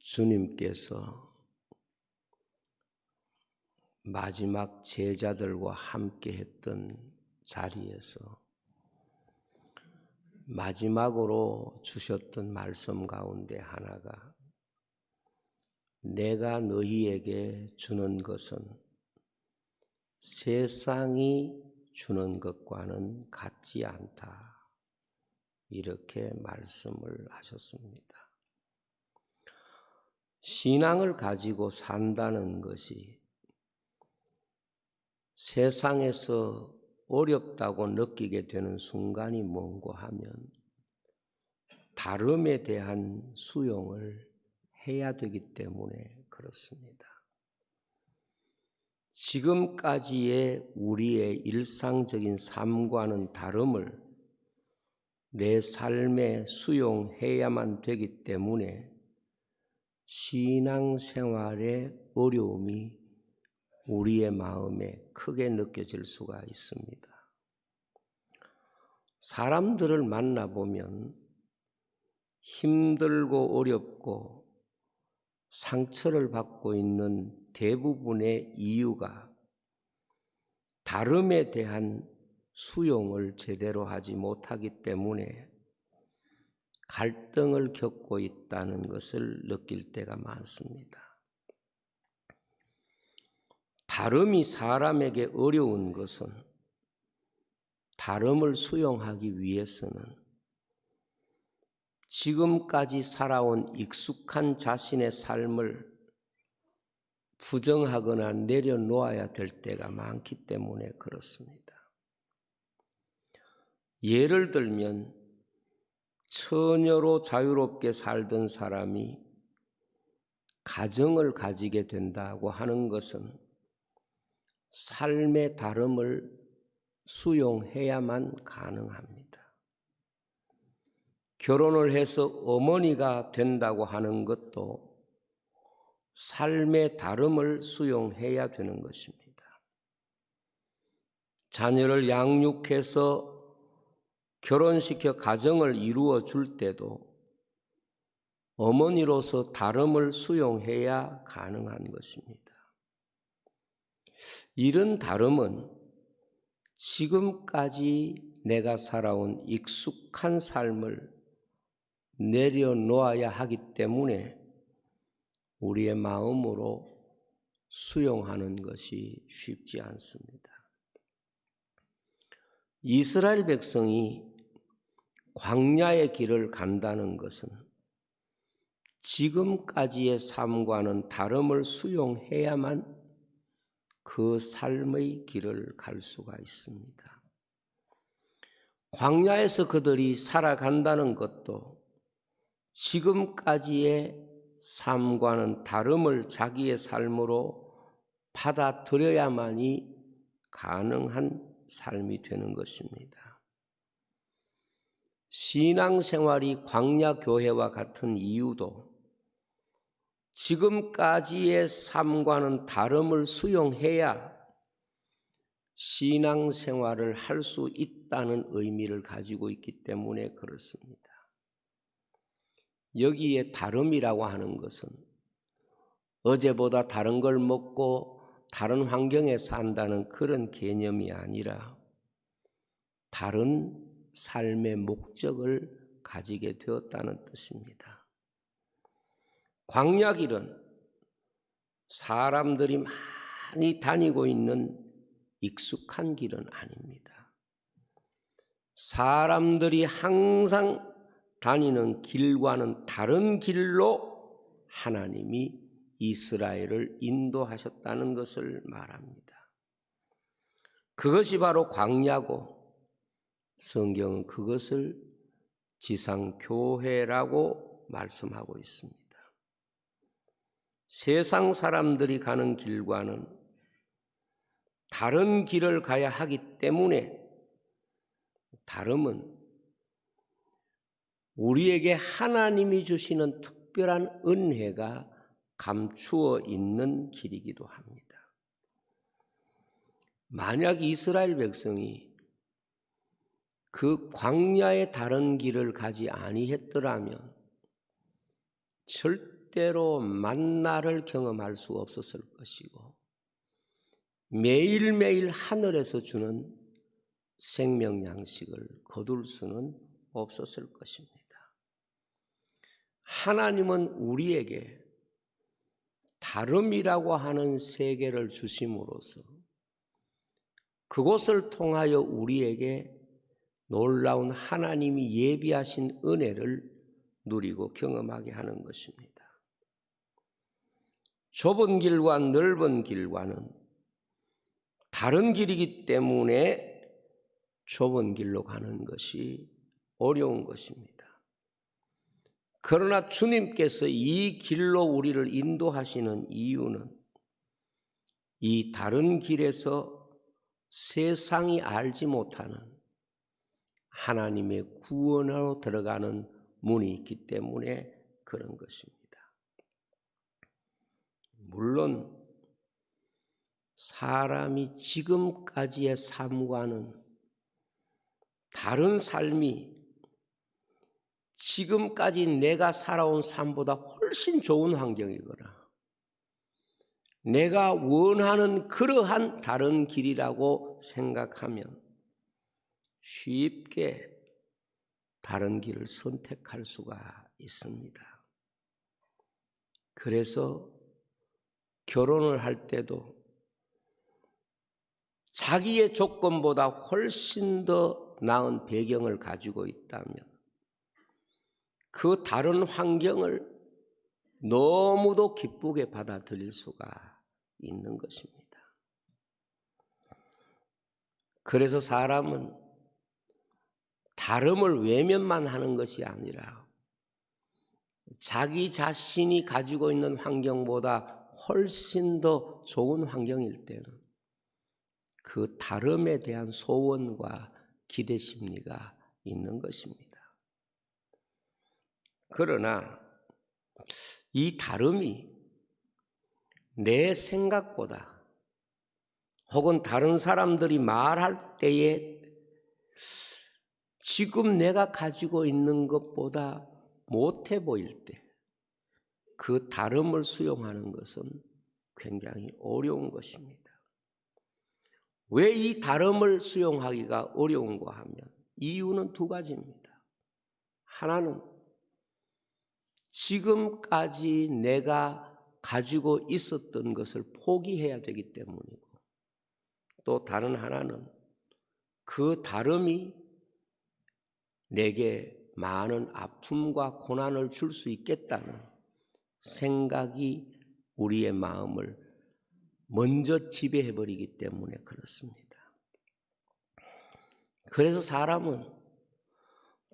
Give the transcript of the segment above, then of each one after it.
주님께서 마지막 제자들과 함께 했던 자리에서 마지막으로 주셨던 말씀 가운데 하나가 내가 너희에게 주는 것은 세상이 주는 것과는 같지 않다. 이렇게 말씀을 하셨습니다. 신앙을 가지고 산다는 것이 세상에서 어렵다고 느끼게 되는 순간이 뭔고 하면 다름에 대한 수용을 해야 되기 때문에 그렇습니다. 지금까지의 우리의 일상적인 삶과는 다름을 내 삶에 수용해야만 되기 때문에 신앙생활의 어려움이 우리의 마음에 크게 느껴질 수가 있습니다. 사람들을 만나보면 힘들고 어렵고 상처를 받고 있는 대부분의 이유가 다름에 대한 수용을 제대로 하지 못하기 때문에 갈등을 겪고 있다는 것을 느낄 때가 많습니다. 다름이 사람에게 어려운 것은 다름을 수용하기 위해서는 지금까지 살아온 익숙한 자신의 삶을 부정하거나 내려놓아야 될 때가 많기 때문에 그렇습니다. 예를 들면 처녀로 자유롭게 살던 사람이 가정을 가지게 된다고 하는 것은 삶의 다름을 수용해야만 가능합니다. 결혼을 해서 어머니가 된다고 하는 것도 삶의 다름을 수용해야 되는 것입니다. 자녀를 양육해서 결혼시켜 가정을 이루어 줄 때도 어머니로서 다름을 수용해야 가능한 것입니다. 이런 다름은 지금까지 내가 살아온 익숙한 삶을 내려놓아야 하기 때문에 우리의 마음으로 수용하는 것이 쉽지 않습니다. 이스라엘 백성이 광야의 길을 간다는 것은 지금까지의 삶과는 다름을 수용해야만 그 삶의 길을 갈 수가 있습니다. 광야에서 그들이 살아간다는 것도 지금까지의 삶과는 다름을 자기의 삶으로 받아들여야만이 가능한 삶이 되는 것입니다. 신앙생활이 광야교회와 같은 이유도 지금까지의 삶과는 다름을 수용해야 신앙생활을 할 수 있다는 의미를 가지고 있기 때문에 그렇습니다. 여기에 다름이라고 하는 것은 어제보다 다른 걸 먹고 다른 환경에 산다는 그런 개념이 아니라 다른 삶의 목적을 가지게 되었다는 뜻입니다. 광야길은 사람들이 많이 다니고 있는 익숙한 길은 아닙니다. 사람들이 항상 다니는 길과는 다른 길로 하나님이 이스라엘을 인도하셨다는 것을 말합니다. 그것이 바로 광야고 성경은 그것을 지상교회라고 말씀하고 있습니다. 세상 사람들이 가는 길과는 다른 길을 가야 하기 때문에 다름은 우리에게 하나님이 주시는 특별한 은혜가 감추어 있는 길이기도 합니다. 만약 이스라엘 백성이 그 광야의 다른 길을 가지 아니했더라면 절대 절대로 만나를 경험할 수 없었을 것이고 매일매일 하늘에서 주는 생명 양식을 거둘 수는 없었을 것입니다. 하나님은 우리에게 다름이라고 하는 세계를 주심으로써 그곳을 통하여 우리에게 놀라운 하나님이 예비하신 은혜를 누리고 경험하게 하는 것입니다. 좁은 길과 넓은 길과는 다른 길이기 때문에 좁은 길로 가는 것이 어려운 것입니다. 그러나 주님께서 이 길로 우리를 인도하시는 이유는 이 다른 길에서 세상이 알지 못하는 하나님의 구원으로 들어가는 문이 있기 때문에 그런 것입니다. 물론 사람이 지금까지의 삶과는 다른 삶이 지금까지 내가 살아온 삶보다 훨씬 좋은 환경이거나 내가 원하는 그러한 다른 길이라고 생각하면 쉽게 다른 길을 선택할 수가 있습니다. 그래서 결혼을 할 때도 자기의 조건보다 훨씬 더 나은 배경을 가지고 있다면 그 다른 환경을 너무도 기쁘게 받아들일 수가 있는 것입니다. 그래서 사람은 다름을 외면만 하는 것이 아니라 자기 자신이 가지고 있는 환경보다 훨씬 더 좋은 환경일 때는 그 다름에 대한 소원과 기대 심리가 있는 것입니다. 그러나 이 다름이 내 생각보다 혹은 다른 사람들이 말할 때에 지금 내가 가지고 있는 것보다 못해 보일 때 그 다름을 수용하는 것은 굉장히 어려운 것입니다. 왜 이 다름을 수용하기가 어려운가 하면 이유는 두 가지입니다. 하나는 지금까지 내가 가지고 있었던 것을 포기해야 되기 때문이고 또 다른 하나는 그 다름이 내게 많은 아픔과 고난을 줄 수 있겠다는 생각이 우리의 마음을 먼저 지배해버리기 때문에 그렇습니다. 그래서 사람은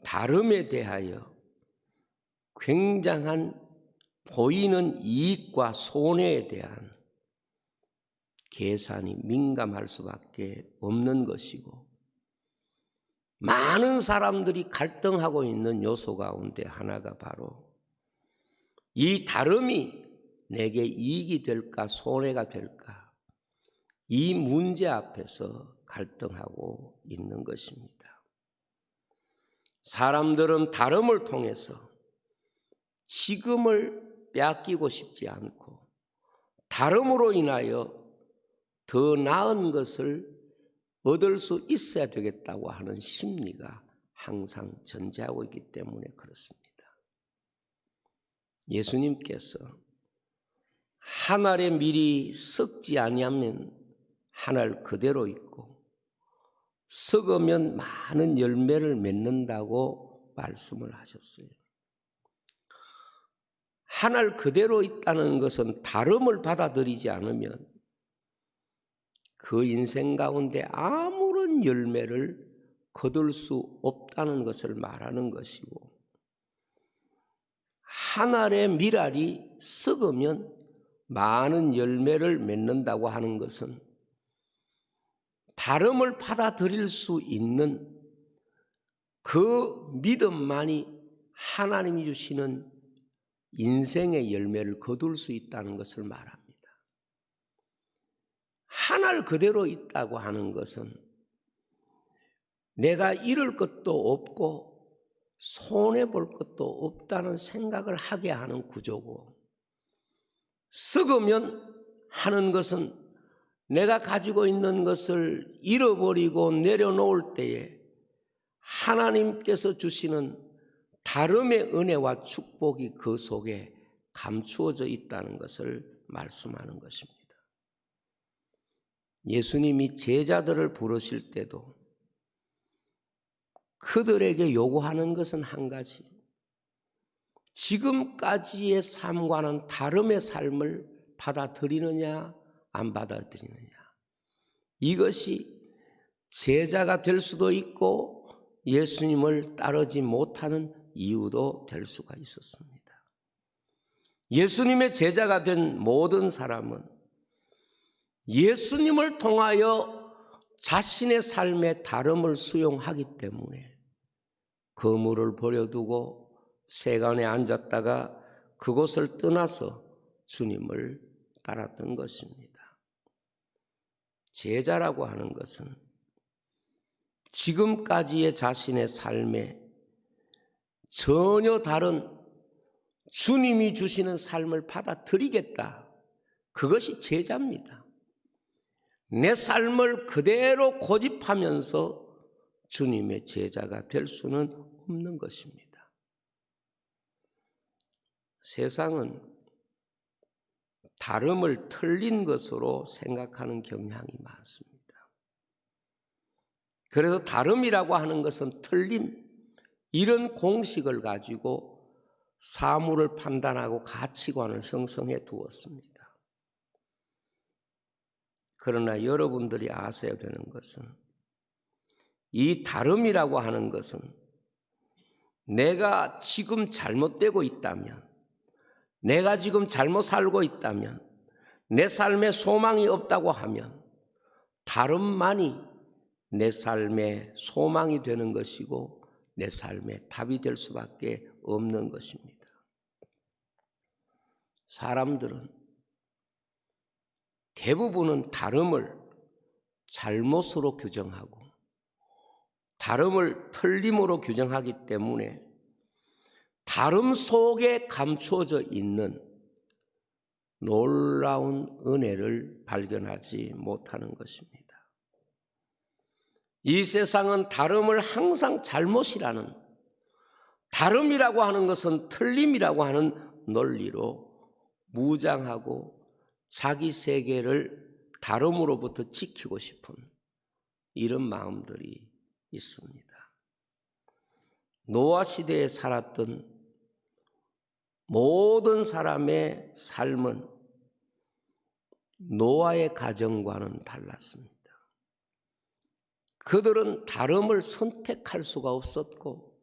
다름에 대하여 굉장한 보이는 이익과 손해에 대한 계산이 민감할 수밖에 없는 것이고 많은 사람들이 갈등하고 있는 요소 가운데 하나가 바로 이 다름이 내게 이익이 될까 손해가 될까 이 문제 앞에서 갈등하고 있는 것입니다. 사람들은 다름을 통해서 지금을 빼앗기고 싶지 않고 다름으로 인하여 더 나은 것을 얻을 수 있어야 되겠다고 하는 심리가 항상 존재하고 있기 때문에 그렇습니다. 예수님께서 한 알의 밀이 썩지 아니하면 한 알 그대로 있고 썩으면 많은 열매를 맺는다고 말씀을 하셨어요. 한 알 그대로 있다는 것은 다름을 받아들이지 않으면 그 인생 가운데 아무런 열매를 거둘 수 없다는 것을 말하는 것이고 한 알의 밀알이 썩으면 많은 열매를 맺는다고 하는 것은 다름을 받아들일 수 있는 그 믿음만이 하나님이 주시는 인생의 열매를 거둘 수 있다는 것을 말합니다. 한 알 그대로 있다고 하는 것은 내가 잃을 것도 없고 손해볼 것도 없다는 생각을 하게 하는 구조고 썩으면 하는 것은 내가 가지고 있는 것을 잃어버리고 내려놓을 때에 하나님께서 주시는 다름의 은혜와 축복이 그 속에 감추어져 있다는 것을 말씀하는 것입니다. 예수님이 제자들을 부르실 때도 그들에게 요구하는 것은 한 가지, 지금까지의 삶과는 다름의 삶을 받아들이느냐 안 받아들이느냐, 이것이 제자가 될 수도 있고 예수님을 따르지 못하는 이유도 될 수가 있었습니다. 예수님의 제자가 된 모든 사람은 예수님을 통하여 자신의 삶의 다름을 수용하기 때문에 거물을 버려두고 세간에 앉았다가 그곳을 떠나서 주님을 따랐던 것입니다. 제자라고 하는 것은 지금까지의 자신의 삶에 전혀 다른 주님이 주시는 삶을 받아들이겠다, 그것이 제자입니다. 내 삶을 그대로 고집하면서 주님의 제자가 될 수는 없는 것입니다. 세상은 다름을 틀린 것으로 생각하는 경향이 많습니다. 그래서 다름이라고 하는 것은 틀림, 이런 공식을 가지고 사물을 판단하고 가치관을 형성해 두었습니다. 그러나 여러분들이 아셔야 되는 것은 이 다름이라고 하는 것은 내가 지금 잘못되고 있다면, 내가 지금 잘못 살고 있다면, 내 삶에 소망이 없다고 하면 다름만이 내 삶의 소망이 되는 것이고 내 삶의 답이 될 수밖에 없는 것입니다. 사람들은 대부분은 다름을 잘못으로 규정하고 다름을 틀림으로 규정하기 때문에 다름 속에 감추어져 있는 놀라운 은혜를 발견하지 못하는 것입니다. 이 세상은 다름을 항상 잘못이라는, 다름이라고 하는 것은 틀림이라고 하는 논리로 무장하고 자기 세계를 다름으로부터 지키고 싶은 이런 마음들이 있습니다. 노아 시대에 살았던 모든 사람의 삶은 노아의 가정과는 달랐습니다. 그들은 다름을 선택할 수가 없었고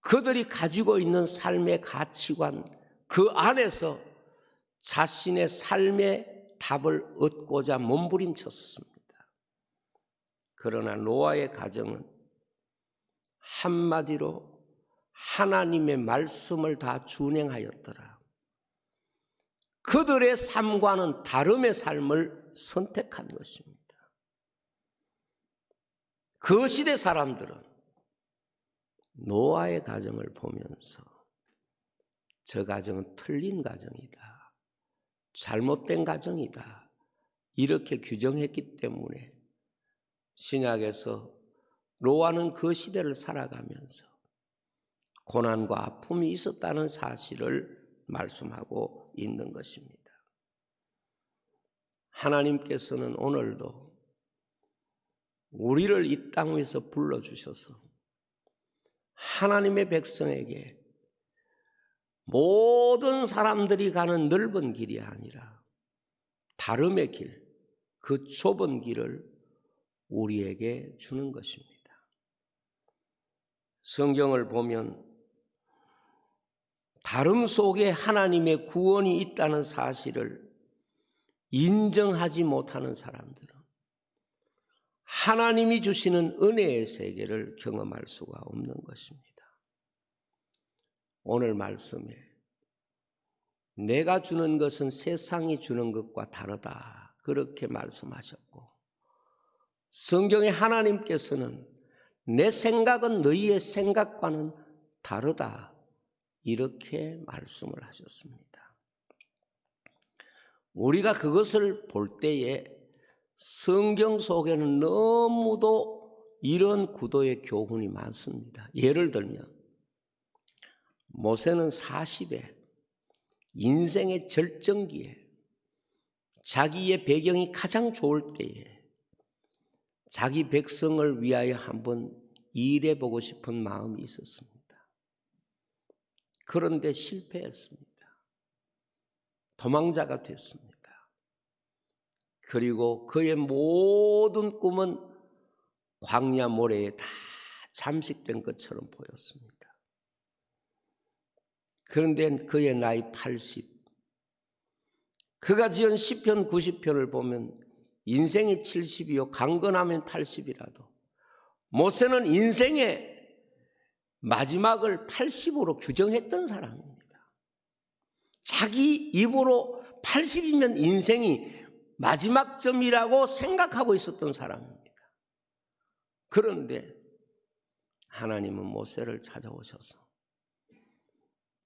그들이 가지고 있는 삶의 가치관, 그 안에서 자신의 삶의 답을 얻고자 몸부림쳤습니다. 그러나 노아의 가정은 한마디로 하나님의 말씀을 다 준행하였더라. 그들의 삶과는 다름의 삶을 선택한 것입니다. 그 시대 사람들은 노아의 가정을 보면서 저 가정은 틀린 가정이다, 잘못된 가정이다, 이렇게 규정했기 때문에 신약에서 노아는 그 시대를 살아가면서 고난과 아픔이 있었다는 사실을 말씀하고 있는 것입니다. 하나님께서는 오늘도 우리를 이 땅 위에서 불러주셔서 하나님의 백성에게 모든 사람들이 가는 넓은 길이 아니라 다름의 길, 그 좁은 길을 우리에게 주는 것입니다. 성경을 보면 다름 속에 하나님의 구원이 있다는 사실을 인정하지 못하는 사람들은 하나님이 주시는 은혜의 세계를 경험할 수가 없는 것입니다. 오늘 말씀에 내가 주는 것은 세상이 주는 것과 다르다, 그렇게 말씀하셨고, 성경의 하나님께서는 내 생각은 너희의 생각과는 다르다, 이렇게 말씀을 하셨습니다. 우리가 그것을 볼 때에 성경 속에는 너무도 이런 구도의 교훈이 많습니다. 예를 들면 모세는 40에 인생의 절정기에 자기의 배경이 가장 좋을 때에 자기 백성을 위하여 한번 일해보고 싶은 마음이 있었습니다. 그런데 실패했습니다. 도망자가 됐습니다. 그리고 그의 모든 꿈은 광야 모래에 다 잠식된 것처럼 보였습니다. 그런데 그의 나이 80, 그가 지은 시편 90편을 보면 인생이 70이요 강건하면 80이라도 모세는 인생의 마지막을 80으로 규정했던 사람입니다. 자기 입으로 80이면 인생이 마지막 점이라고 생각하고 있었던 사람입니다. 그런데 하나님은 모세를 찾아오셔서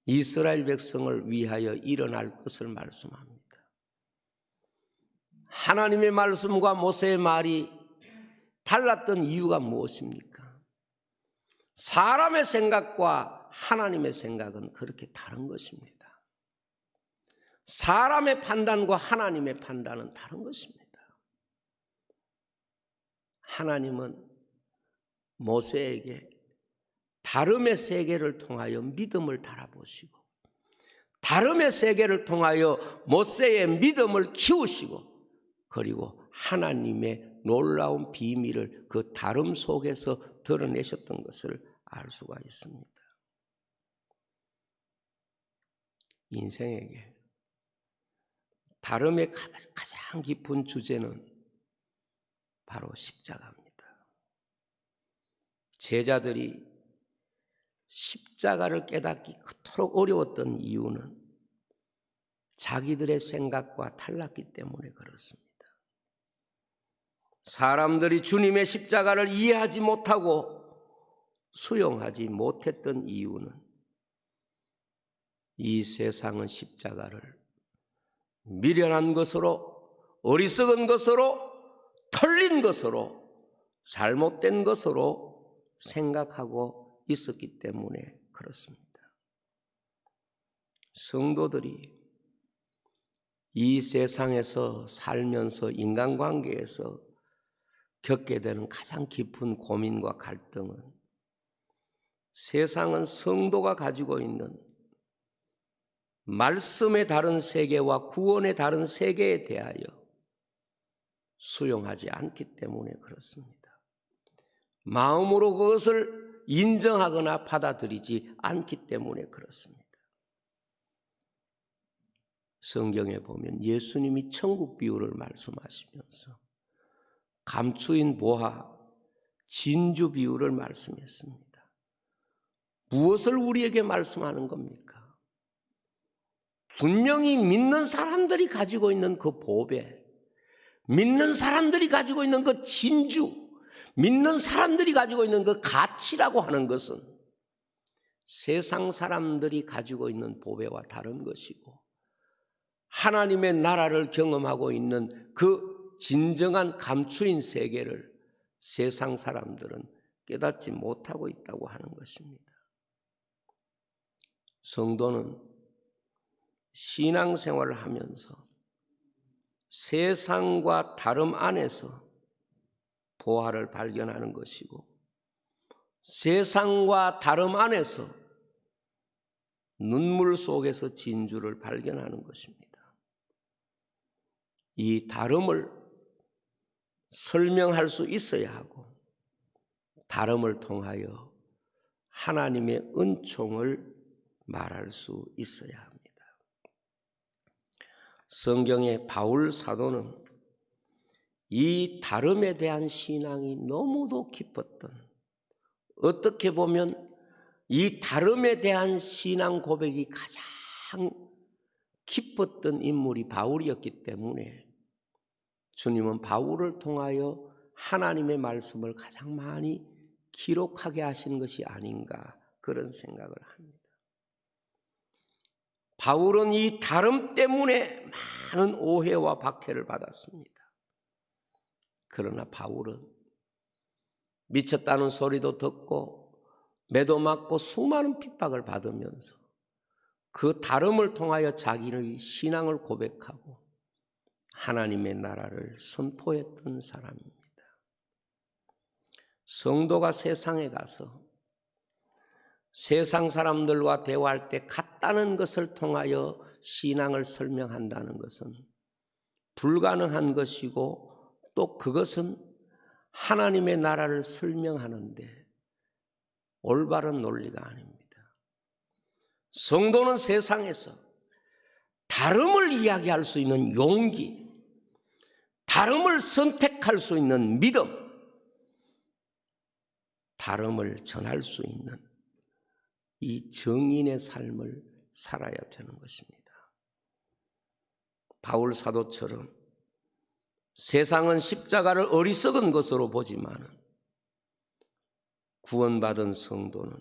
이스라엘 백성을 위하여 일어날 것을 말씀합니다. 하나님의 말씀과 모세의 말이 달랐던 이유가 무엇입니까? 사람의 생각과 하나님의 생각은 그렇게 다른 것입니다. 사람의 판단과 하나님의 판단은 다른 것입니다. 하나님은 모세에게 다름의 세계를 통하여 믿음을 달아보시고 다름의 세계를 통하여 모세의 믿음을 키우시고 그리고 하나님의 놀라운 비밀을 그 다름 속에서 드러내셨던 것을 알 수가 있습니다. 인생에게 다름의 가장 깊은 주제는 바로 십자가입니다. 제자들이 십자가를 깨닫기 그토록 어려웠던 이유는 자기들의 생각과 달랐기 때문에 그렇습니다. 사람들이 주님의 십자가를 이해하지 못하고 수용하지 못했던 이유는 이 세상은 십자가를 미련한 것으로 어리석은 것으로 털린 것으로 잘못된 것으로 생각하고 있었기 때문에 그렇습니다. 성도들이 이 세상에서 살면서 인간관계에서 겪게 되는 가장 깊은 고민과 갈등은 세상은 성도가 가지고 있는 말씀의 다른 세계와 구원의 다른 세계에 대하여 수용하지 않기 때문에 그렇습니다. 마음으로 그것을 인정하거나 받아들이지 않기 때문에 그렇습니다. 성경에 보면 예수님이 천국 비유를 말씀하시면서 감추인 보화, 진주 비유를 말씀했습니다. 무엇을 우리에게 말씀하는 겁니까? 분명히 믿는 사람들이 가지고 있는 그 보배, 믿는 사람들이 가지고 있는 그 진주, 믿는 사람들이 가지고 있는 그 가치라고 하는 것은 세상 사람들이 가지고 있는 보배와 다른 것이고 하나님의 나라를 경험하고 있는 그 진정한 감추인 세계를 세상 사람들은 깨닫지 못하고 있다고 하는 것입니다. 성도는 신앙생활을 하면서 세상과 다름 안에서 보화를 발견하는 것이고 세상과 다름 안에서 눈물 속에서 진주를 발견하는 것입니다. 이 다름을 설명할 수 있어야 하고 다름을 통하여 하나님의 은총을 말할 수 있어야 합니다. 성경의 바울 사도는 이 다름에 대한 신앙이 너무도 깊었던, 어떻게 보면 이 다름에 대한 신앙 고백이 가장 깊었던 인물이 바울이었기 때문에 주님은 바울을 통하여 하나님의 말씀을 가장 많이 기록하게 하신 것이 아닌가 그런 생각을 합니다. 바울은 이 다름 때문에 많은 오해와 박해를 받았습니다. 그러나 바울은 미쳤다는 소리도 듣고 매도 맞고 수많은 핍박을 받으면서 그 다름을 통하여 자기의 신앙을 고백하고 하나님의 나라를 선포했던 사람입니다. 성도가 세상에 가서 세상 사람들과 대화할 때 같다는 것을 통하여 신앙을 설명한다는 것은 불가능한 것이고 또 그것은 하나님의 나라를 설명하는데 올바른 논리가 아닙니다. 성도는 세상에서 다름을 이야기할 수 있는 용기, 다름을 선택할 수 있는 믿음, 다름을 전할 수 있는 이 정인의 삶을 살아야 되는 것입니다. 바울 사도처럼 세상은 십자가를 어리석은 것으로 보지만 구원받은 성도는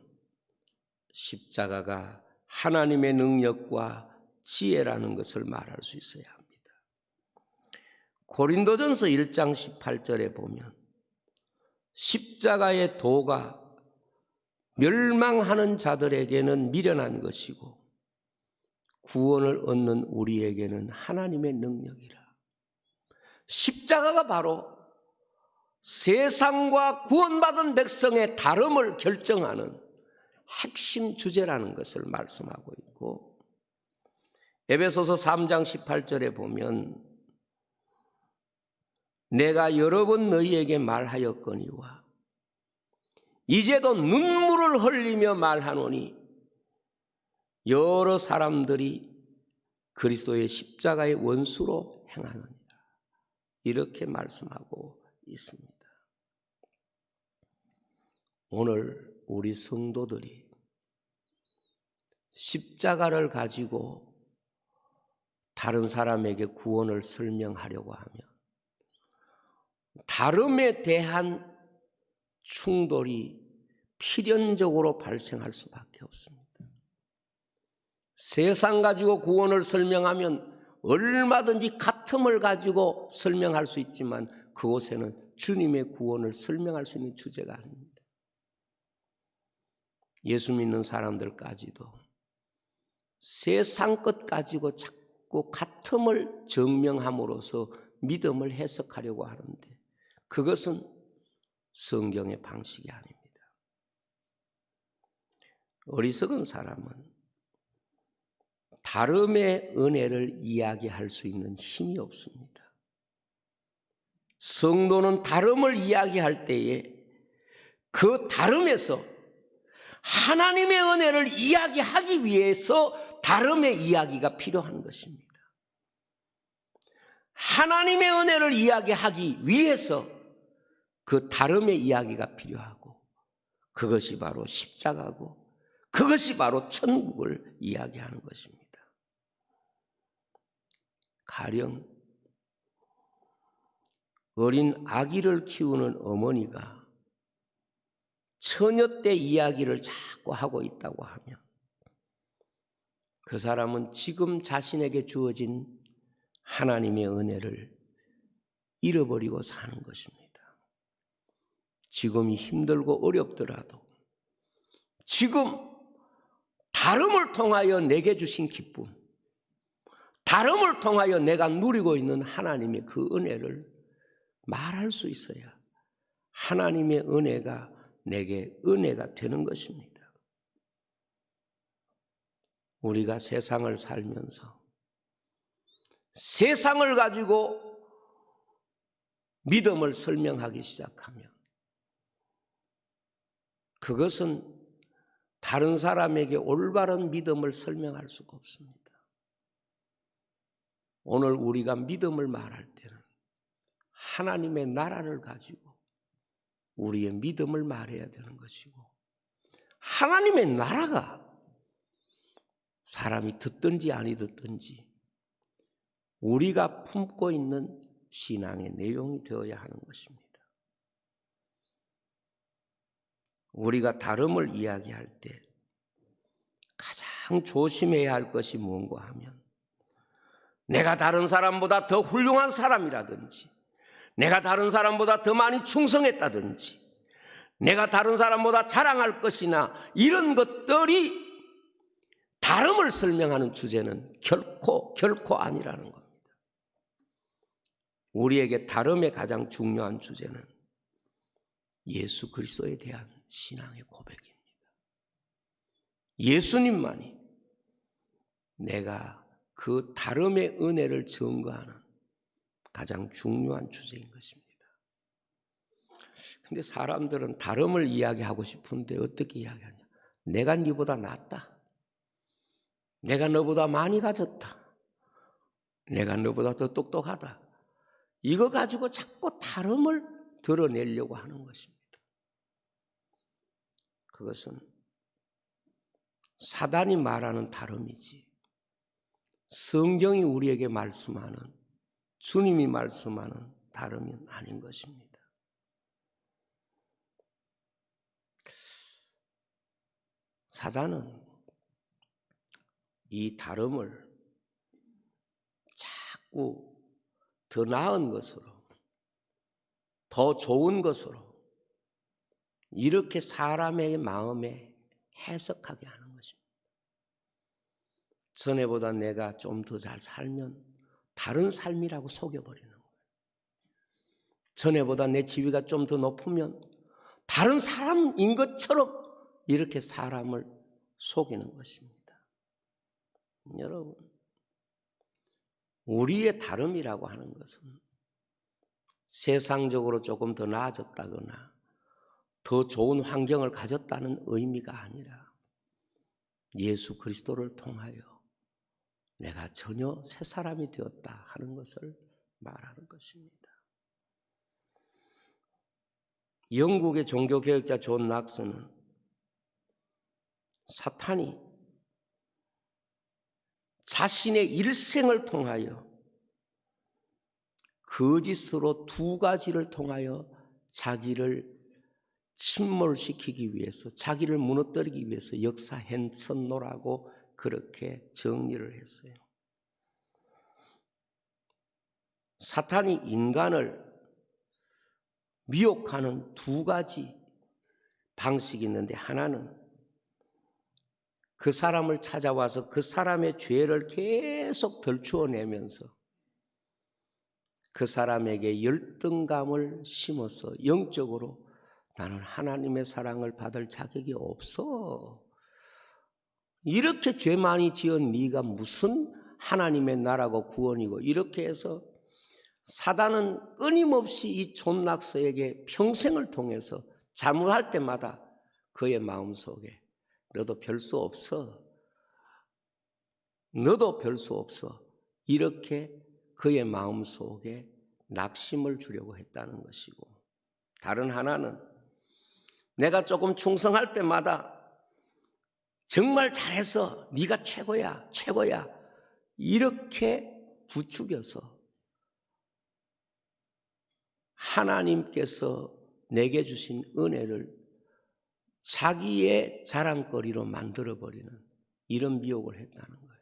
십자가가 하나님의 능력과 지혜라는 것을 말할 수 있어야 합니다. 고린도전서 1장 18절에 보면 십자가의 도가 멸망하는 자들에게는 미련한 것이고 구원을 얻는 우리에게는 하나님의 능력이라. 십자가가 바로 세상과 구원받은 백성의 다름을 결정하는 핵심 주제라는 것을 말씀하고 있고, 에베소서 3장 18절에 보면 내가 여러 번 너희에게 말하였거니와 이제도 눈물을 흘리며 말하노니 여러 사람들이 그리스도의 십자가의 원수로 행하느니라. 이렇게 말씀하고 있습니다. 오늘 우리 성도들이 십자가를 가지고 다른 사람에게 구원을 설명하려고 하면 다름에 대한 충돌이 필연적으로 발생할 수밖에 없습니다. 세상 가지고 구원을 설명하면 얼마든지 같음을 가지고 설명할 수 있지만 그곳에는 주님의 구원을 설명할 수 있는 주제가 아닙니다. 예수 믿는 사람들까지도 세상 것 가지고 자꾸 같음을 증명함으로써 믿음을 해석하려고 하는데 그것은 성경의 방식이 아닙니다. 어리석은 사람은 다름의 은혜를 이야기할 수 있는 힘이 없습니다. 성도는 다름을 이야기할 때에 그 다름에서 하나님의 은혜를 이야기하기 위해서 다름의 이야기가 필요한 것입니다. 하나님의 은혜를 이야기하기 위해서 그 다름의 이야기가 필요하고 그것이 바로 십자가고 그것이 바로 천국을 이야기하는 것입니다. 가령 어린 아기를 키우는 어머니가 처녀 때 이야기를 자꾸 하고 있다고 하면 그 사람은 지금 자신에게 주어진 하나님의 은혜를 잃어버리고 사는 것입니다. 지금이 힘들고 어렵더라도 지금 다름을 통하여 내게 주신 기쁨, 다름을 통하여 내가 누리고 있는 하나님의 그 은혜를 말할 수 있어야 하나님의 은혜가 내게 은혜가 되는 것입니다. 우리가 세상을 살면서 세상을 가지고 믿음을 설명하기 시작하면 그것은 다른 사람에게 올바른 믿음을 설명할 수가 없습니다. 오늘 우리가 믿음을 말할 때는 하나님의 나라를 가지고 우리의 믿음을 말해야 되는 것이고 하나님의 나라가 사람이 듣든지 아니 듣든지 우리가 품고 있는 신앙의 내용이 되어야 하는 것입니다. 우리가 다름을 이야기할 때 가장 조심해야 할 것이 뭔가 하면 내가 다른 사람보다 더 훌륭한 사람이라든지, 내가 다른 사람보다 더 많이 충성했다든지, 내가 다른 사람보다 자랑할 것이나 이런 것들이 다름을 설명하는 주제는 결코 아니라는 겁니다. 우리에게 다름의 가장 중요한 주제는 예수 그리스도에 대한 신앙의 고백입니다. 예수님만이 내가 그 다름의 은혜를 증거하는 가장 중요한 주제인 것입니다. 근데 사람들은 다름을 이야기하고 싶은데 어떻게 이야기하냐? 내가 네보다 낫다. 내가 너보다 많이 가졌다. 내가 너보다 더 똑똑하다. 이거 가지고 자꾸 다름을 드러내려고 하는 것입니다. 그것은 사단이 말하는 다름이지, 성경이 우리에게 말씀하는, 주님이 말씀하는 다름이 아닌 것입니다. 사단은 이 다름을 자꾸 더 나은 것으로, 더 좋은 것으로 이렇게 사람의 마음에 해석하게 하는 것입니다. 전에보다 내가 좀 더 잘 살면 다른 삶이라고 속여버리는 거예요. 전에보다 내 지위가 좀 더 높으면 다른 사람인 것처럼 이렇게 사람을 속이는 것입니다. 여러분, 우리의 다름이라고 하는 것은 세상적으로 조금 더 나아졌다거나 더 좋은 환경을 가졌다는 의미가 아니라 예수 그리스도를 통하여 내가 전혀 새 사람이 되었다 하는 것을 말하는 것입니다. 영국의 종교개혁자 존 낙스는 사탄이 자신의 일생을 통하여 거짓으로 두 가지를 통하여 자기를 침몰시키기 위해서, 자기를 무너뜨리기 위해서 역사했었노라고 그렇게 정리를 했어요. 사탄이 인간을 미혹하는 두 가지 방식이 있는데, 하나는 그 사람을 찾아와서 그 사람의 죄를 계속 덜추어내면서 그 사람에게 열등감을 심어서 영적으로 나는 하나님의 사랑을 받을 자격이 없어. 이렇게 죄 많이 지은 네가 무슨 하나님의 나라고 구원이고, 이렇게 해서 사단은 끊임없이 이 존 낙스에게 평생을 통해서 잘못할 때마다 그의 마음속에 너도 별 수 없어. 너도 별 수 없어. 이렇게 그의 마음속에 낙심을 주려고 했다는 것이고, 다른 하나는 내가 조금 충성할 때마다 정말 잘해서 네가 최고야, 최고야. 이렇게 부추겨서 하나님께서 내게 주신 은혜를 자기의 자랑거리로 만들어버리는 이런 미혹을 했다는 거예요.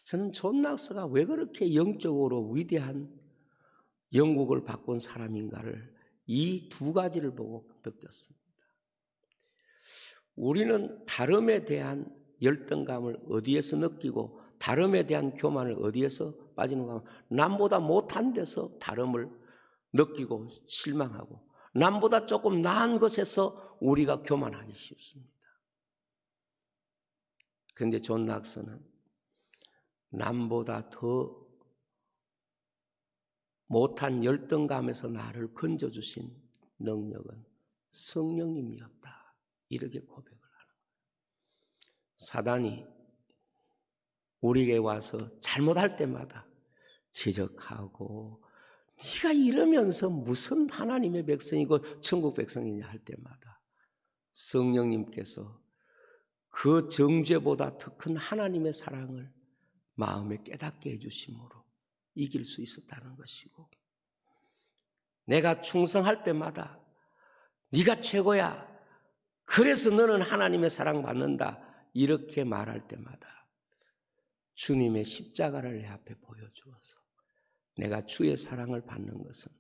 저는 존 낙스가 왜 그렇게 영적으로 위대한 영국을 바꾼 사람인가를 이 두 가지를 보고 느꼈습니다. 우리는 다름에 대한 열등감을 어디에서 느끼고 다름에 대한 교만을 어디에서 빠지는가 하면 남보다 못한 데서 다름을 느끼고 실망하고 남보다 조금 나은 것에서 우리가 교만하기 쉽습니다. 그런데 존 낙스는 남보다 더 못한 열등감에서 나를 건져주신 능력은 성령님이었다. 이렇게 고백을 하는 거예요. 사단이 우리에게 와서 잘못할 때마다 지적하고 네가 이러면서 무슨 하나님의 백성이고 천국 백성이냐 할 때마다 성령님께서 그 정죄보다 더 큰 하나님의 사랑을 마음에 깨닫게 해주심으로 이길 수 있었다는 것이고, 내가 충성할 때마다 네가 최고야, 그래서 너는 하나님의 사랑받는다, 이렇게 말할 때마다 주님의 십자가를 내 앞에 보여주어서 내가 주의 사랑을 받는 것은,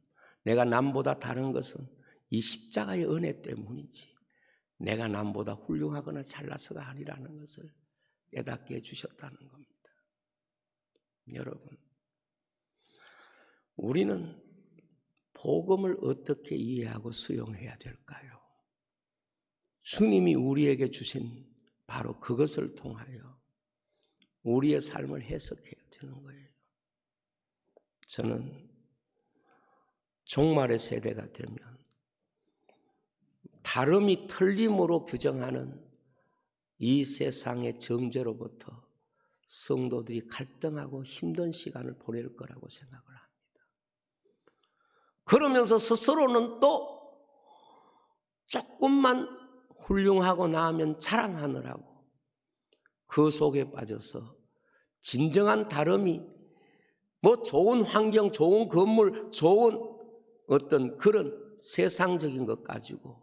내가 남보다 다른 것은 이 십자가의 은혜 때문이지 내가 남보다 훌륭하거나 잘나서가 아니라는 것을 깨닫게 해주셨다는 겁니다. 여러분, 우리는 복음을 어떻게 이해하고 수용해야 될까요? 주님이 우리에게 주신 바로 그것을 통하여 우리의 삶을 해석해야 되는 거예요. 저는 종말의 세대가 되면 다름이 틀림으로 규정하는 이 세상의 정죄로부터 성도들이 갈등하고 힘든 시간을 보낼 거라고 생각을 합니다. 그러면서 스스로는 또 조금만 훌륭하고 나으면 자랑하느라고 그 속에 빠져서 진정한 다름이 뭐 좋은 환경, 좋은 건물, 좋은 어떤 그런 세상적인 것 가지고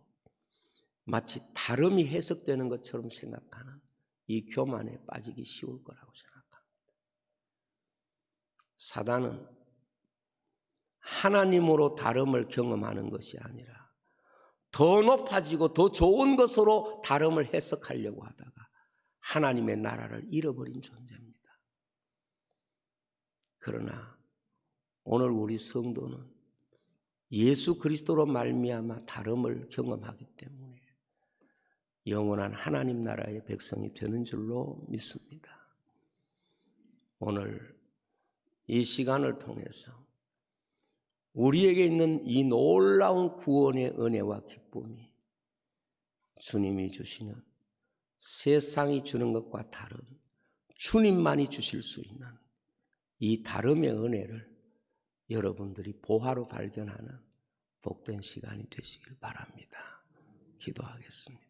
마치 다름이 해석되는 것처럼 생각하는 이 교만에 빠지기 쉬울 거라고 생각합니다. 사단은 하나님으로 다름을 경험하는 것이 아니라 더 높아지고 더 좋은 것으로 다름을 해석하려고 하다가 하나님의 나라를 잃어버린 존재입니다. 그러나 오늘 우리 성도는 예수 그리스도로 말미암아 다름을 경험하기 때문에 영원한 하나님 나라의 백성이 되는 줄로 믿습니다. 오늘 이 시간을 통해서 우리에게 있는 이 놀라운 구원의 은혜와 기쁨이 주님이 주시는 세상이 주는 것과 다른 주님만이 주실 수 있는 이 다름의 은혜를 여러분들이 보화로 발견하는 복된 시간이 되시길 바랍니다. 기도하겠습니다.